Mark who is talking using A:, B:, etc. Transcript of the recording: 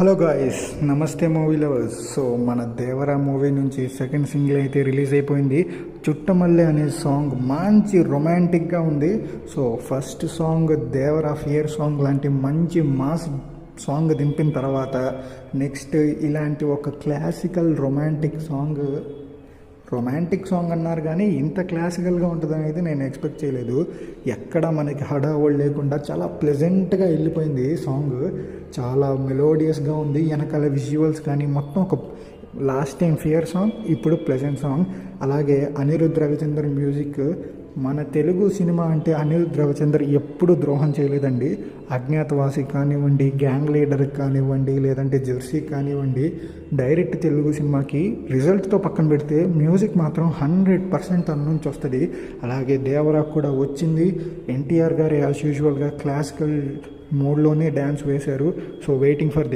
A: Hello guys, నమస్తే movie lovers. So మన Devara movie నుంచి సెకండ్ సింగిల్ అయితే రిలీజ్ అయిపోయింది. చుట్టమల్లె అనే సాంగ్ మంచి రొమాంటిక్గా ఉంది. So first song Devara fear song లాంటి మంచి మాస్ సాంగ్ దింపిన తర్వాత నెక్స్ట్ ఇలాంటి ఒక క్లాసికల్ రొమాంటిక్ సాంగ్ అన్నారు కానీ ఇంత క్లాసికల్గా ఉంటుందని అయితే నేను ఎక్స్పెక్ట్ చేయలేదు. ఎక్కడ మనకి హడావుడి లేకుండా చాలా ప్లెజెంట్గా వెళ్ళిపోయింది సాంగ్. చాలా మెలోడియస్గా ఉంది. వెనకాల విజువల్స్ కానీ మొత్తం ఒక లాస్ట్ టైం ఫియర్ సాంగ్, ఇప్పుడు ప్లెజెంట్ సాంగ్. అలాగే అనిరుద్ రవిచంద్ర మ్యూజిక్. మన తెలుగు సినిమా అంటే అనిరుద్ రవిచంద్ర ఎప్పుడు ద్రోహం చేయలేదండి. అజ్ఞాతవాసి కానివ్వండి, గ్యాంగ్ లీడర్ కానివ్వండి, లేదంటే జెర్సీ కానివ్వండి, డైరెక్ట్ తెలుగు సినిమాకి రిజల్ట్తో పక్కన పెడితే మ్యూజిక్ మాత్రం 100% తన నుంచి వస్తుంది. అలాగే దేవరా కూడా వచ్చింది. ఎన్టీఆర్ గారు యాజ్ యూజువల్గా క్లాసికల్ మోడ్లోనే డ్యాన్స్ వేశారు. So waiting for